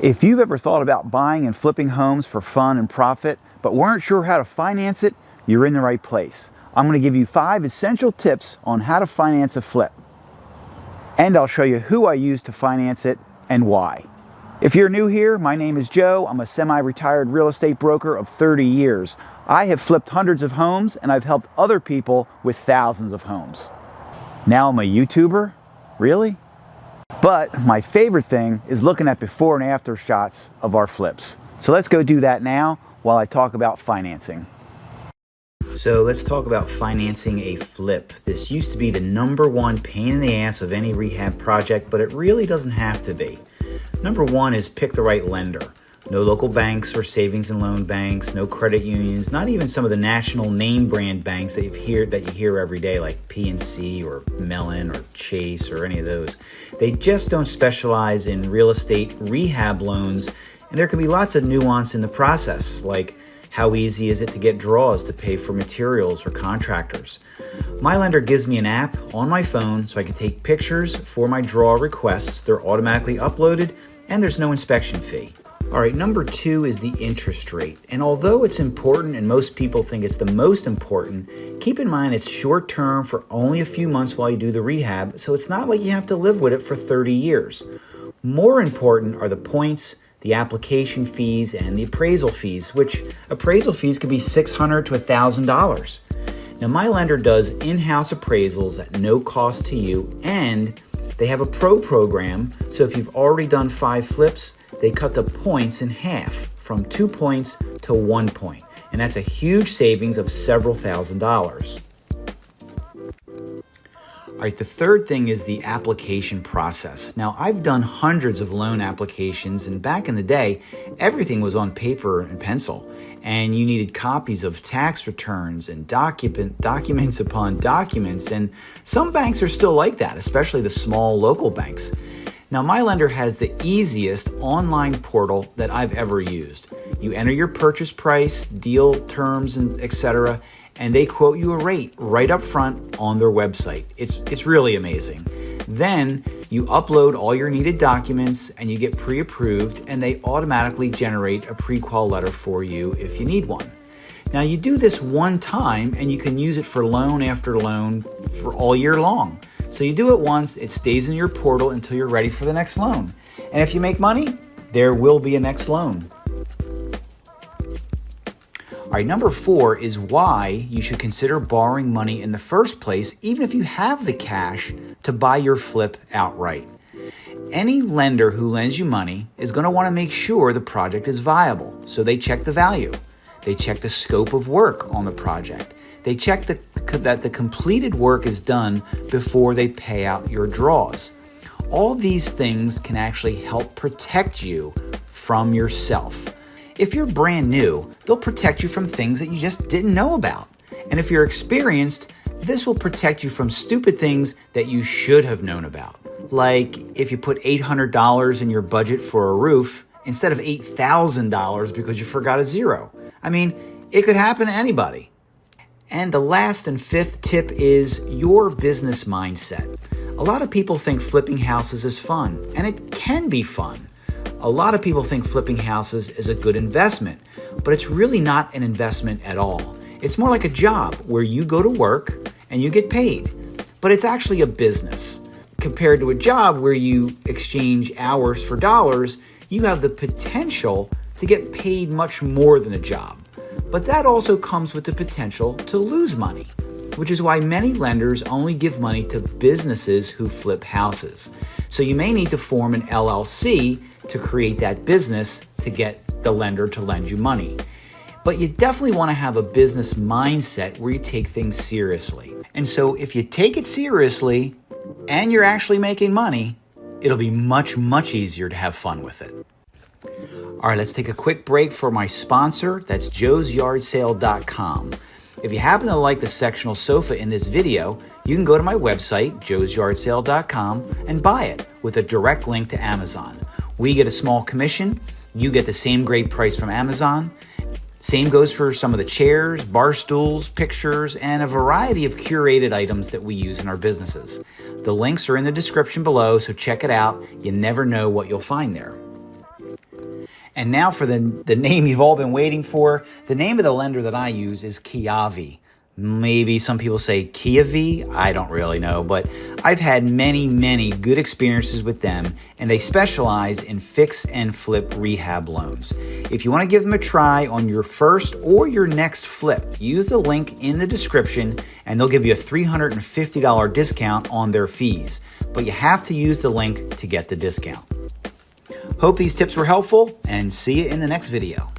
If you've ever thought about buying and flipping homes for fun and profit, but weren't sure how to finance it, you're in the right place. I'm going to give you 5 essential tips on how to finance a flip. And I'll show you who I use to finance it and why. If you're new here, my name is Joe. I'm a semi-retired real estate broker of 30 years. I have flipped hundreds of homes and I've helped other people with thousands of homes. Now I'm a YouTuber? Really? But my favorite thing is looking at before and after shots of our flips. So let's go do that now while I talk about financing. So let's talk about financing a flip. This used to be the #1 pain in the ass of any rehab project, but it really doesn't have to be. Number 1 is pick the right lender. No local banks or savings and loan banks, no credit unions, not even some of the national name brand banks that you hear every day, like PNC or Mellon or Chase or any of those. They just don't specialize in real estate rehab loans, and there can be lots of nuance in the process, like how easy is it to get draws to pay for materials or contractors. My lender gives me an app on my phone so I can take pictures for my draw requests. They're automatically uploaded and there's no inspection fee. All right, number 2 is the interest rate. And although it's important and most people think it's the most important, keep in mind it's short term for only a few months while you do the rehab, so it's not like you have to live with it for 30 years. More important are the points, the application fees, and the appraisal fees, which appraisal fees could be $600 to $1,000. Now, my lender does in-house appraisals at no cost to you, and they have a pro program, so if you've already done 5 flips, they cut the points in half, from 2 points to 1 point, and that's a huge savings of several $1,000s. All right, the third thing is the application process. Now, I've done hundreds of loan applications, and back in the day, everything was on paper and pencil, and you needed copies of tax returns and documents upon documents, and some banks are still like that, especially the small local banks. Now, my lender has the easiest online portal that I've ever used. You enter your purchase price, deal terms, and etc., and they quote you a rate right up front on their website. It's really amazing. Then you upload all your needed documents and you get pre-approved, and they automatically generate a pre-qual letter for you if you need one. Now, you do this one time and you can use it for loan after loan for all year long. So you do it once, it stays in your portal until you're ready for the next loan. And if you make money, there will be a next loan. All right, number 4 is why you should consider borrowing money in the first place, even if you have the cash to buy your flip outright. Any lender who lends you money is going to want to make sure the project is viable. So they check the value. They check the scope of work on the project. They check that the completed work is done before they pay out your draws. All these things can actually help protect you from yourself. If you're brand new, they'll protect you from things that you just didn't know about. And if you're experienced, this will protect you from stupid things that you should have known about. Like if you put $800 in your budget for a roof instead of $8,000 because you forgot a zero. I mean, it could happen to anybody. And the last and 5th tip is your business mindset. A lot of people think flipping houses is fun, and it can be fun. A lot of people think flipping houses is a good investment, but it's really not an investment at all. It's more like a job where you go to work and you get paid, but it's actually a business. Compared to a job where you exchange hours for dollars, you have the potential to get paid much more than a job. But that also comes with the potential to lose money, which is why many lenders only give money to businesses who flip houses. So you may need to form an LLC to create that business to get the lender to lend you money. But you definitely want to have a business mindset where you take things seriously. And so if you take it seriously and you're actually making money, it'll be much, much easier to have fun with it. All right, let's take a quick break for my sponsor. That's joesyardsale.com. If you happen to like the sectional sofa in this video, you can go to my website, joesyardsale.com, and buy it with a direct link to Amazon. We get a small commission. You get the same great price from Amazon. Same goes for some of the chairs, bar stools, pictures, and a variety of curated items that we use in our businesses. The links are in the description below, so check it out. You never know what you'll find there. And now for the name you've all been waiting for. The name of the lender that I use is Kiavi. Maybe some people say Kiavi, I don't really know, but I've had many good experiences with them, and they specialize in fix and flip rehab loans. If you want to give them a try on your first or your next flip, use the link in the description and they'll give you a $350 discount on their fees. But you have to use the link to get the discount. Hope these tips were helpful, and see you in the next video.